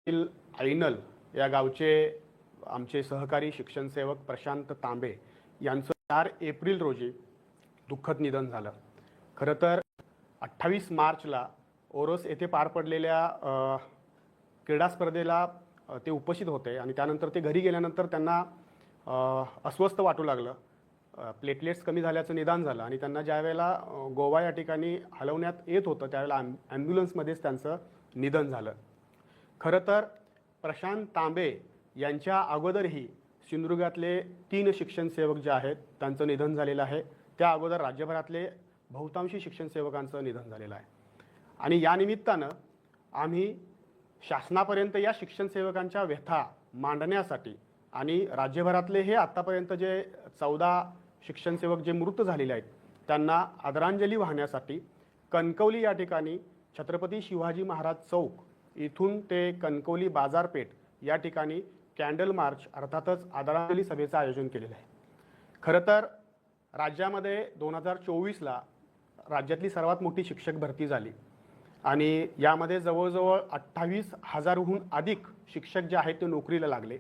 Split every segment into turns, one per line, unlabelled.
Anal या गावचे आमचे सहकारी शिक्षणसेवक प्रशांत तांबे यांचं 4 एप्रिल रोजी दुःखद निधन झालं। खरं तर 28 मार्चला ओरोस येथे पार पडलेल्या क्रीडा स्पर्धेला ते उपस्थित होते आणि त्यानंतर ते घरी गेल्यानंतर त्यांना अस्वस्थ वाटू लागलं, प्लेटलेट्स कमी झाल्याचं निदान झालं आणि त्यांना ज्यावेळेला गोवा या ठिकाणी हलवण्यात येत होतं त्यावेळेला ॲम्ब्युलन्समध्येच त्यांचं निधन झालं। खरं तर प्रशांत तांबे यांच्या अगोदरही सिंधुदुर्गातले 3 शिक्षणसेवक जे आहेत त्यांचं निधन झालेलं आहे। त्या अगोदर राज्यभरातले बहुतांशी शिक्षणसेवकांचं निधन झालेलं आहे आणि या निमित्तानं आम्ही शासनापर्यंत या शिक्षणसेवकांच्या व्यथा मांडण्यासाठी आणि राज्यभरातले हे आतापर्यंत जे 14 शिक्षणसेवक जे मृत झालेले आहेत त्यांना आदरांजली वाहण्यासाठी कणकवली या ठिकाणी छत्रपती शिवाजी महाराज चौक इथून ते कणकवली बाजारपेठ या ठिकाणी कॅन्डल मार्च अर्थातच आदरांजली सभेचं आयोजन केलेलं आहे। खरं तर राज्यामध्ये 2024ला राज्यातली सर्वात मोठी शिक्षक भरती झाली आणि यामध्ये जवळजवळ 28,000हून अधिक शिक्षक जे आहेत ते नोकरीला लागले।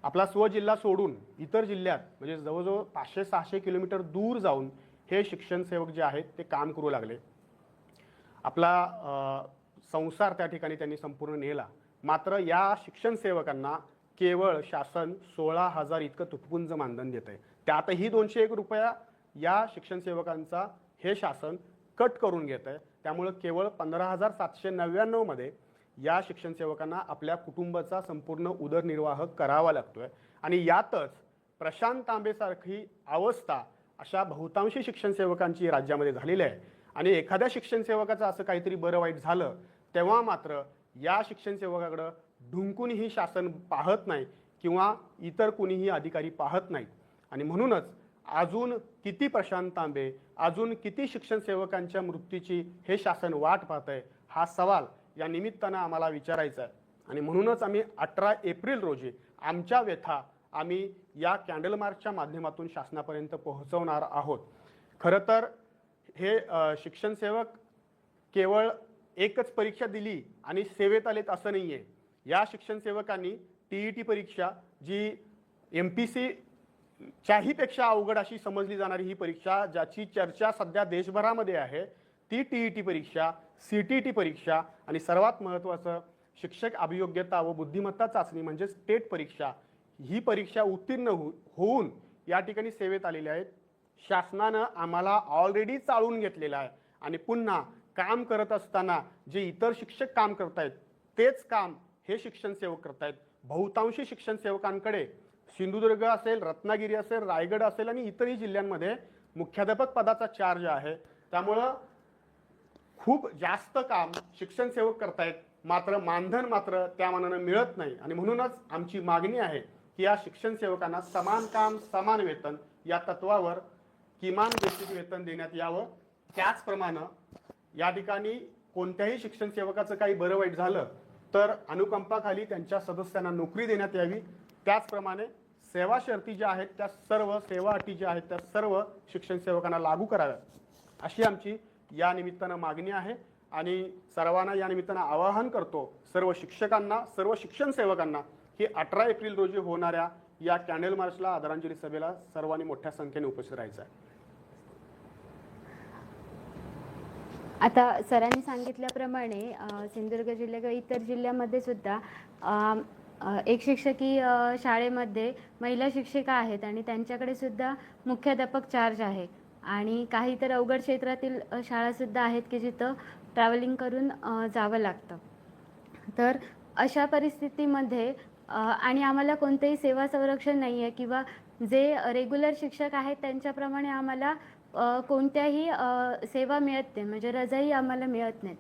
आपला स्वजिल्हा सोडून इतर जिल्ह्यात म्हणजे जवळजवळ 500-600 किलोमीटर दूर जाऊन हे शिक्षणसेवक जे आहेत ते काम करू लागले। आपला संसार त्या ठिकाणी त्यांनी संपूर्ण नेला। मात्र या शिक्षणसेवकांना केवळ शासन 16,000 इतकं तुटपुंज मानधन देत आहे। त्यातही 201 रुपया या शिक्षणसेवकांचा हे शासन कट करून घेत आहे। त्यामुळे केवळ 15,799 मध्ये या शिक्षणसेवकांना आपल्या कुटुंबाचा संपूर्ण उदरनिर्वाह करावा लागतोय आणि यातच प्रशांत तांबेसारखी अवस्था अशा बहुतांशी शिक्षणसेवकांची राज्यामध्ये झालेली आहे आणि एखाद्या शिक्षणसेवकाचं असं काहीतरी बरं वाईट झालं तेव्हा मात्र या शिक्षणसेवकाकडे ढुंकूनही शासन पाहत नाही किंवा इतर कोणीही अधिकारी पाहत नाहीत आणि म्हणूनच अजून किती प्रशांत तांबे अजून किती शिक्षणसेवकांच्या मृत्यूची हे शासन वाट पाहतंय हा सवाल या निमित्तानं आम्हाला विचारायचा आहे आणि म्हणूनच आम्ही 18 एप्रिल रोजी आमच्या व्यथा आम्ही या कॅन्डल मार्चच्या माध्यमातून शासनापर्यंत पोहोचवणार आहोत। खरं तर हे शिक्षणसेवक केवळ एकच परीक्षा दिली आणि सेवेत आलेत असं नाही आहे। या शिक्षणसेवकांनी TET परीक्षा जी MPC च्याही पेक्षा अवघड अशी समजली जाणारी ही परीक्षा ज्याची चर्चा सध्या देशभरामध्ये आहे ती TET परीक्षा, CTET परीक्षा आणि सर्वात महत्त्वाचं शिक्षक अभियोग्यता व बुद्धिमत्ता चाचणी म्हणजे स्टेट परीक्षा ही परीक्षा उत्तीर्ण होऊन या ठिकाणी सेवेत आलेले आहेत। शासनानं आम्हाला ऑलरेडी चाळून घेतलेलं आहे आणि पुन्हा काम करत असताना जे इतर शिक्षक काम करतायत तेच काम हे शिक्षणसेवक करतायत। बहुतांशी शिक्षणसेवकांकडे सिंधुदुर्ग असेल, रत्नागिरी असेल, रायगड असेल आणि इतरही जिल्ह्यांमध्ये मुख्याध्यापक पदाचा चार्ज आहे। त्यामुळं खूप जास्त काम शिक्षणसेवक करतायत मात्र मानधन मात्र त्या मानानं मिळत नाही आणि म्हणूनच आमची मागणी आहे की या शिक्षणसेवकांना समान काम समान वेतन या तत्वावर किमान बेसिक वेतन देण्यात यावं। त्याचप्रमाणे या ठिकाणी कोणत्याही शिक्षणसेवकाचं काही बरं वाईट झालं तर अनुकंपाखाली त्यांच्या सदस्यांना नोकरी देण्यात यावी। त्याचप्रमाणे सेवा शर्ती ज्या आहेत त्या सर्व सेवा अटी ज्या आहेत त्या सर्व शिक्षणसेवकांना लागू कराव्यात अशी आमची या निमित्तानं मागणी आहे आणि सर्वांना या निमित्तानं आवाहन करतो सर्व शिक्षकांना सर्व शिक्षणसेवकांना की 18 एप्रिल रोजी होणाऱ्या या कॅन्डल मार्चला आदरांजली सभेला सर्वांनी मोठ्या संख्येने उपस्थित राहायचं आहे।
आता सरांनी सांगितल्याप्रमाणे सिंधुदुर्ग जिल्ह्यात किंवा इतर जिल्ह्यामध्ये सुद्धा एक शिक्षकी शाळेमध्ये महिला शिक्षिका आहेत आणि त्यांच्याकडे सुद्धा मुख्याध्यापक चार्ज आहे आणि काही तर अवघड क्षेत्रातील शाळासुद्धा आहेत की जिथं ट्रॅव्हलिंग करून जावं लागतं। तर अशा परिस्थितीमध्ये आणि आम्हाला कोणतेही सेवा संरक्षण नाही आहे किंवा जे रेग्युलर शिक्षक आहेत त्यांच्याप्रमाणे आम्हाला कोणत्याही सेवा मिळत नाही म्हणजे रजाही आम्हाला मिळत नाहीत।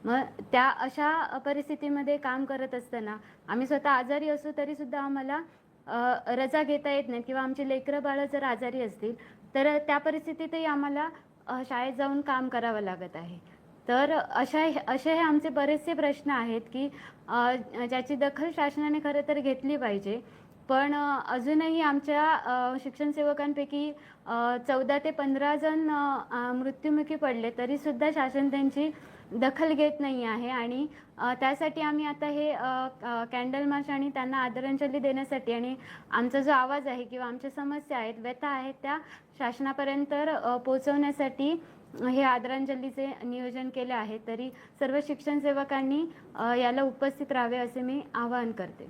मग त्या अशा परिस्थितीमध्ये काम करत असताना आम्ही स्वतः आजारी असू तरीसुद्धा आम्हाला रजा घेता येत नाही किंवा आमची लेकरं बाळं जर आजारी असतील तर त्या परिस्थितीतही आम्हाला शाळेत जाऊन काम करावं लागत आहे। तर असे हे आमचे बरेचसे प्रश्न आहेत की ज्याची दखल शासनाने खरं तर घेतली पाहिजे। पण अजूनही आमच्या शिक्षणसेवकांपैकी 14 ते 15 जण मृत्युमुखी पडले तरीसुद्धा शासन त्यांची दखल घेत नाही आहे आणि त्यासाठी आम्ही आता हे कॅन्डल मार्च आणि त्यांना आदरांजली देण्यासाठी आणि आमचा जो आवाज आहे किंवा आमच्या समस्या आहेत, व्यथा आहेत, त्या शासनापर्यंत पोहोचवण्यासाठी हे आदरांजलीचे नियोजन केले आहे. तरी सर्व शिक्षण सेवकांनी याला उपस्थित राहावे असे मी आवाहन करते.